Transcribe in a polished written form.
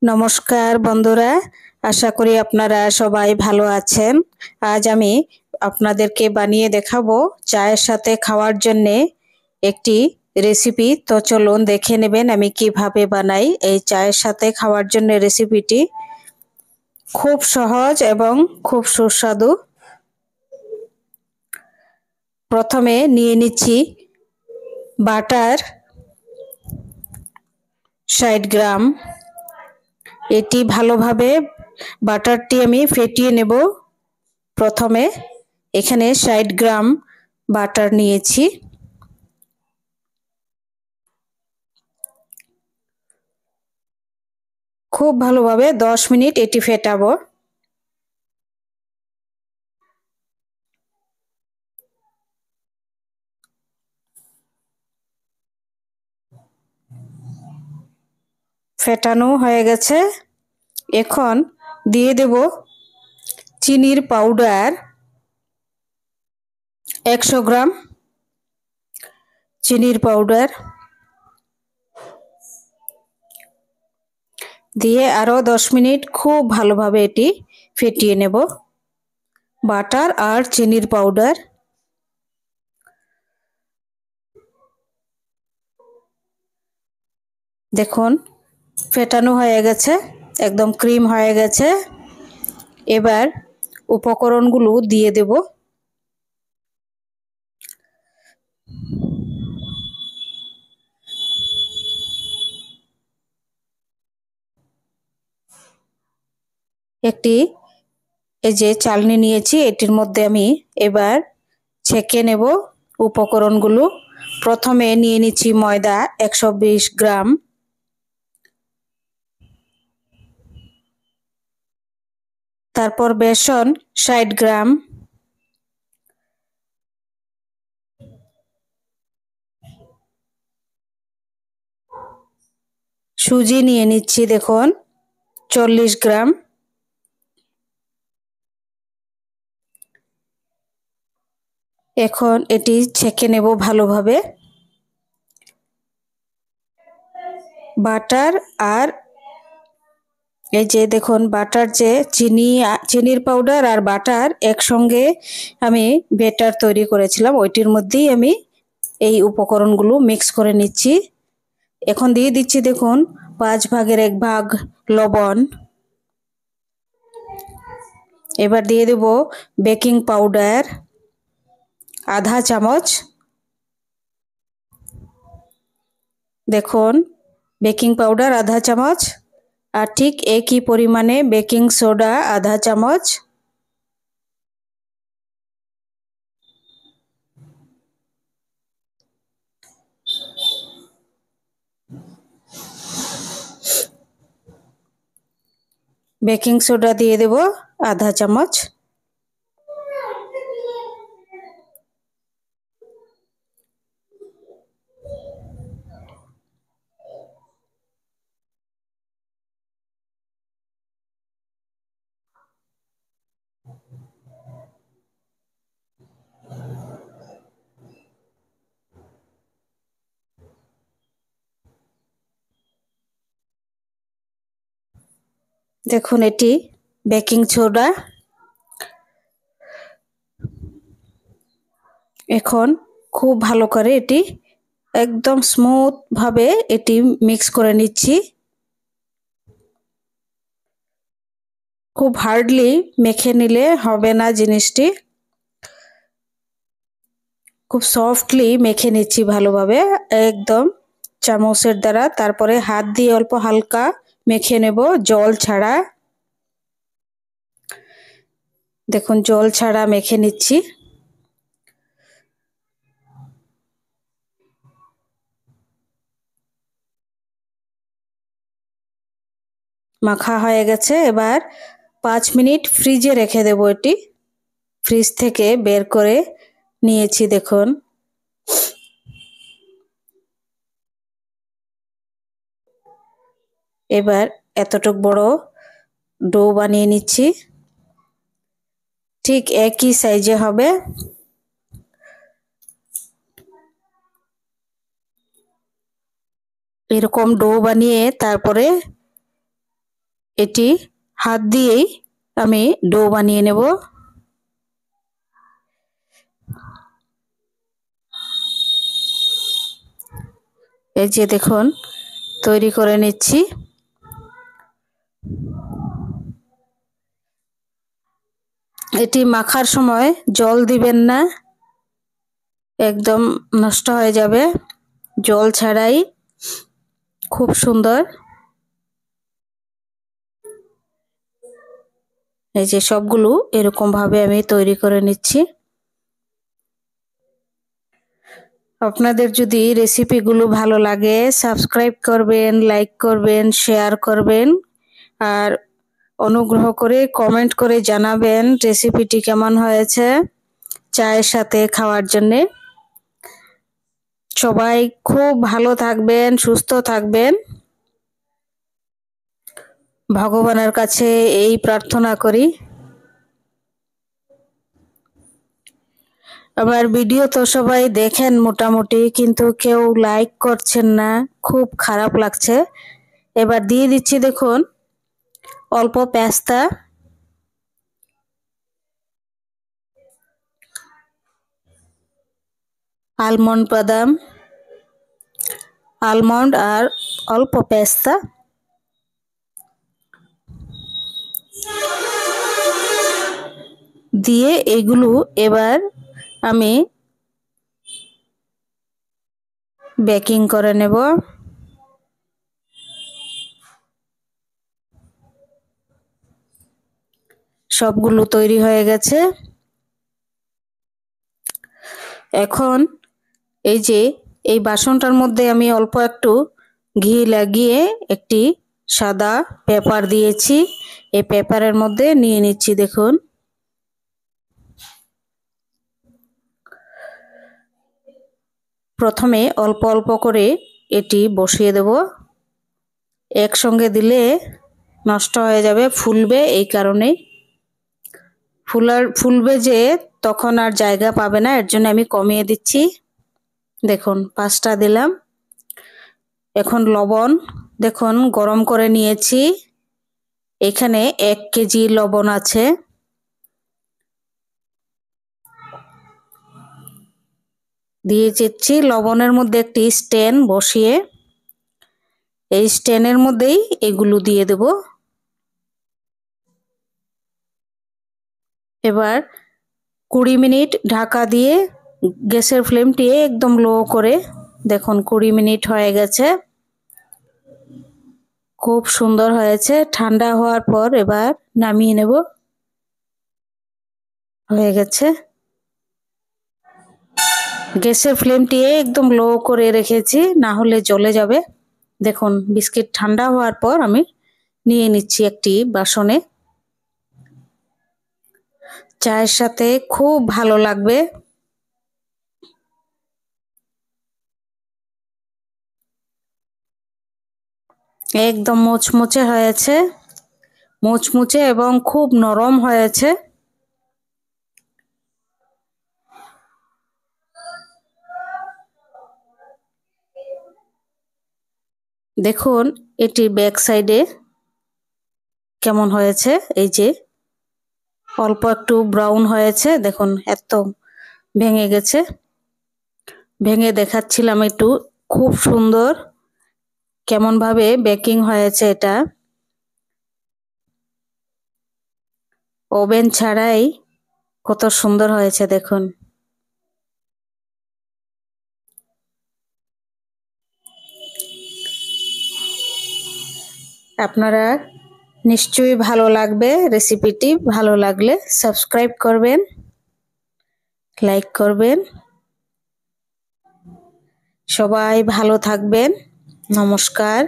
নমস্কার বন্ধুরা, আশা করি আপনারা সবাই ভালো আছেন। আজ আমি আপনাদেরকে বানিয়ে দেখাবো চায়ের সাথে খাওয়ার জন্যে একটি রেসিপি। তো চলুন দেখে নেবেন আমি কিভাবে বানাই এই চায়ের সাথে খাওয়ার জন্য রেসিপিটি। খুব সহজ এবং খুব সুস্বাদু। প্রথমে নিয়ে নিচ্ছি বাটার ৬০ গ্রাম। এটি ভালোভাবে বাটারটি আমি ফেটিয়ে নেব। প্রথমে এখানে ৬০ গ্রাম বাটার নিয়েছি। খুব ভালোভাবে ১০ মিনিট এটি ফেটাবো। ফেটানো হয়ে গেছে। এখন দিয়ে দেব চিনির পাউডার ১০০ গ্রাম। চিনির পাউডার দিয়ে আরও ১০ মিনিট খুব ভালোভাবে এটি ফেটিয়ে নেব। বাটার আর চিনির পাউডার। দেখুন ফেটানো হয়ে গেছে, একদম ক্রিম হয়ে গেছে। এবার উপকরণগুলো দিয়ে দেব। একটি এই যে চালনি নিয়েছি, এটির মধ্যে আমি এবার ছেঁকে নেব উপকরণগুলো। প্রথমে নিয়ে নিচ্ছি ময়দা ১২০ গ্রাম, তারপর বেসন ৬০ গ্রাম, সুজি নিয়ে নিচ্ছি দেখুন ৪০ গ্রাম, এখন এটি ছেঁকে নেব ভালোভাবে। বাটার আর এই যে দেখুন বাটার যে চিনির পাউডার আর বাটার একসঙ্গে আমি ব্যাটার তৈরি করেছিলাম, ওইটির মধ্যেই আমি এই উপকরণগুলো মিক্স করে নিচ্ছি। এখন দিয়ে দিচ্ছি দেখুন ১/৫ ভাগ লবণ। এবার দিয়ে দেব বেকিং পাউডার ১/২ চামচ। দেখুন বেকিং পাউডার ১/২ চামচ, আর ঠিক একই পরিমাণে বেকিং সোডা ১/২ চামচ। বেকিং সোডা দিয়ে দেব ১/২ চামচ। দেখুন এটি বেকিং সোডা। এখন খুব ভালো করে এটি একদম স্মুথ ভাবে এটি মিক্স করে নিচ্ছি। খুব হার্ডলি মেখে নিলে হবে না জিনিসটি, খুব সফটলি মেখে নিচ্ছি ভালোভাবে একদম চামচের দ্বারা। তারপরে হাত দিয়ে অল্প হালকা মেখে নেব, জল ছাড়া। দেখুন জল ছাড়া মেখে নিচ্ছি। মাখা হয়ে গেছে। এবার ৫ মিনিট ফ্রিজে রেখে দেব। এটি ফ্রিজ থেকে বের করে নিয়েছি দেখুন। এবার এতটুক বড় ডো বানিয়ে নিচ্ছি, ঠিক একই সাইজে হবে। এরকম ডো বানিয়ে তারপরে এটি হাত দিয়েই আমি ডো বানিয়ে নেব। এই যে দেখুন তৈরি করে নিচ্ছি। এটি মাখার সময় জল দিবেন না, একদম নষ্ট হয়ে যাবে। জল ছাড়াই খুব সুন্দর। এই যে সবগুলো এরকম ভাবে আমি তৈরি করে নিচ্ছি। আপনাদের যদি রেসিপিগুলো ভালো লাগে সাবস্ক্রাইব করবেন, লাইক করবেন, শেয়ার করবেন আর অনুগ্রহ করে কমেন্ট করে জানাবেন রেসিপিটি কেমন হয়েছে চায়ের সাথে খাওয়ার জন্যে। সবাই খুব ভালো থাকবেন, সুস্থ থাকবেন, ভগবানের কাছে এই প্রার্থনা করি। আবার ভিডিও তো সবাই দেখেন মোটামুটি, কিন্তু কেউ লাইক করছেন না, খুব খারাপ লাগছে। এবার দিয়ে দিচ্ছি দেখুন অল্প পেস্তা, আলমন্ড বাদাম, আলমন্ড আর অল্প পেস্তা, দিয়ে এগুলো এবার আমি বেকিং করে নেব। সবগুলো তৈরি হয়ে গেছে। এখন এই যে এই বাসনটার মধ্যে আমি অল্প একটু ঘি লাগিয়ে একটি সাদা পেপার দিয়েছি। এই পেপারের মধ্যে নিয়ে নিচ্ছি দেখুন। প্রথমে অল্প অল্প করে এটি বসিয়ে দেব, একসঙ্গে দিলে নষ্ট হয়ে যাবে, ফুলবে, এই কারণে ফুলবে যে তখন আর জায়গা পাবে না, এর জন্য আমি কমিয়ে দিচ্ছি। দেখুন 5টা দিলাম। এখন লবণ দেখুন গরম করে নিয়েছি, এখানে 1 কেজি লবণ আছে। দিয়ে দিচ্ছি লবণের মধ্যে একটি স্ট্যান্ড বসিয়ে, এই স্ট্যান্ডের মধ্যেই এগুলো দিয়ে দেব। এবার 20 মিনিট ঢাকা দিয়ে গ্যাসের ফ্লেমটি একদম লো করে, দেখুন 20 মিনিট হয়ে গেছে, খুব সুন্দর হয়েছে। ঠান্ডা হওয়ার পর এবার নামিয়ে নেব। হয়ে গেছে। গ্যাসের ফ্লেমটি একদম লো করে রেখেছি, না হলে জ্বলে যাবে। দেখুন বিস্কিট ঠান্ডা হওয়ার পর আমি নিয়ে নিচ্ছি একটি বাসনে। চায়ের সাথে খুব ভালো লাগবে। একদম মুচমুচে হয়েছে, মুচমুচে এবং খুব নরম হয়েছে। দেখুন এটি ব্যাক সাইডে কেমন হয়েছে। এই যে অল্প একটু ব্রাউন হয়েছে, দেখুন এত ভেঙে গেছে, ভেঙে দেখাচ্ছিলাম একটু। খুব সুন্দর কেমন ভাবে বেকিং হয়েছে, এটা ওভেন ছাড়াই কত সুন্দর হয়েছে দেখুন। আপনারা নিশ্চয়ই ভালো লাগবে রেসিপিটি, ভালো লাগলে সাবস্ক্রাইব করবেন, লাইক করবেন। সবাই ভালো থাকবেন। নমস্কার।